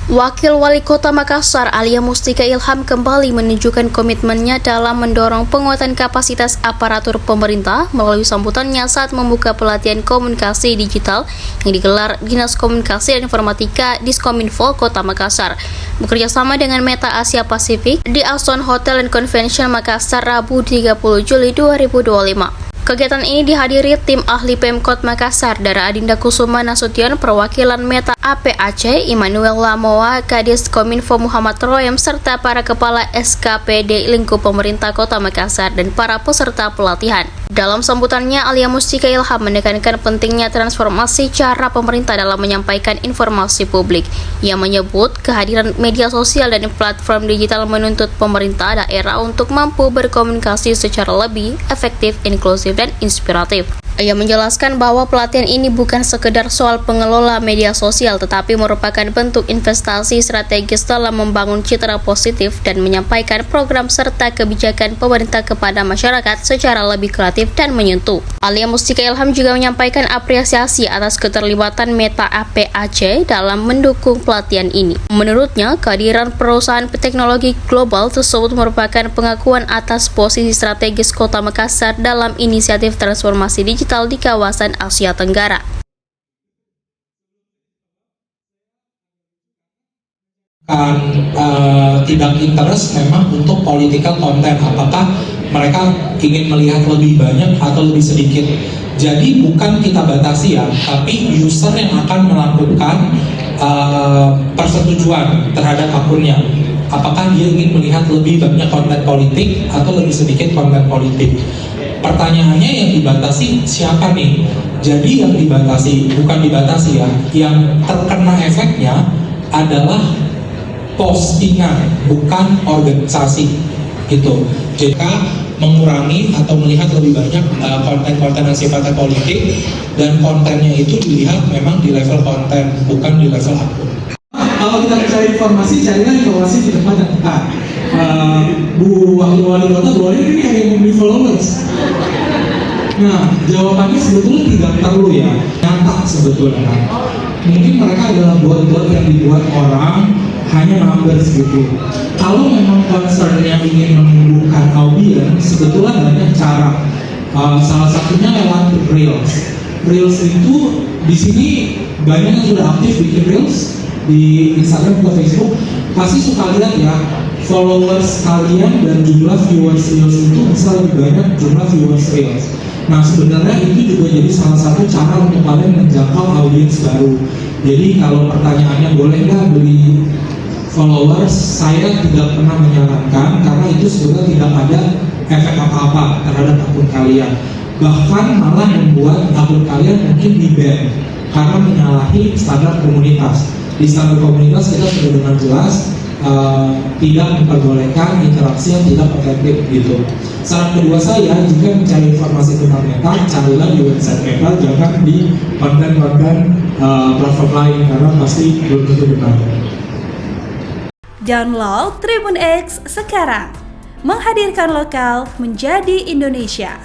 Wakil Wali Kota Makassar, Alia Mustika Ilham, kembali menunjukkan komitmennya dalam mendorong penguatan kapasitas aparatur pemerintah melalui sambutannya saat membuka pelatihan komunikasi digital yang digelar Dinas Komunikasi dan Informatika Diskominfo Kota Makassar bekerjasama dengan Meta Asia Pasifik di Aston Hotel and Convention Makassar, Rabu 30 Juli 2025. Kegiatan ini dihadiri tim ahli Pemkot Makassar, Dara Adinda Kusuma Nasution, perwakilan Meta APAC, Immanuel Lamoa, Kadis Kominfo Muhammad Roem, serta para kepala SKPD lingkup pemerintah Kota Makassar dan para peserta pelatihan. Dalam sambutannya, Alia Mustika Ilham menekankan pentingnya transformasi cara pemerintah dalam menyampaikan informasi publik. Ia menyebut kehadiran media sosial dan platform digital menuntut pemerintah daerah untuk mampu berkomunikasi secara lebih efektif, inklusif, dan inspiratif. Ia menjelaskan bahwa pelatihan ini bukan sekedar soal pengelola media sosial, tetapi merupakan bentuk investasi strategis dalam membangun citra positif dan menyampaikan program serta kebijakan pemerintah kepada masyarakat secara lebih kreatif dan menyentuh. Alia Mustika Ilham juga menyampaikan apresiasi atas keterlibatan Meta APAC dalam mendukung pelatihan ini. Menurutnya, kehadiran perusahaan teknologi global tersebut merupakan pengakuan atas posisi strategis Kota Makassar dalam inisiatif transformasi digital di kawasan Asia Tenggara. Tidak interest memang untuk political content, apakah mereka ingin melihat lebih banyak atau lebih sedikit. Jadi bukan kita batasi ya, tapi user yang akan melakukan persetujuan terhadap akunnya. Apakah dia ingin melihat lebih banyak konten politik atau lebih sedikit konten politik. Pertanyaannya yang dibatasi siapa nih? Jadi yang dibatasi, bukan dibatasi ya, yang terkena efeknya adalah postingan, bukan organisasi gitu. Jika mengurangi atau melihat lebih banyak konten-konten yang sifatnya politik dan kontennya itu dilihat memang di level konten, bukan di level akun. Kalau kita cari informasi, carilah informasi di tempat yang tepat. Bu Wakil Wali Kota boleh ini hanya membeli followers. Nah, jawabannya sebetulnya tidak perlu ya, nyata sebetulnya. Mungkin mereka adalah bot-bot yang dibuat orang hanya numbers gitu. Kalau memang concernnya ingin menumbuhkan audiens, sebetulnya banyak cara. Salah satunya lewat reels. Reels itu di sini banyak yang sudah aktif bikin reels di Instagram atau Facebook, pasti suka lihat ya followers kalian dan jumlah viewers reels itu bisa lebih banyak jumlah viewers reels. Nah sebenarnya itu juga jadi salah satu cara untuk kalian menjangkau audiens baru. Jadi kalau pertanyaannya boleh nggak beli followers, saya tidak pernah menyarankan karena itu sebenarnya tidak ada efek apa-apa terhadap akun kalian. Bahkan malah membuat akun kalian mungkin di-ban karena menyalahi standar komunitas. Di standar komunitas kita sudah dengan jelas tidak memperbolehkan interaksi yang tidak otentik gitu. Saran kedua saya, jika mencari informasi tentang Meta, carilah di website Meta, jangan di konten-konten platform lain karena pasti belum tentu benar. Download Tribun X sekarang, menghadirkan lokal menjadi Indonesia.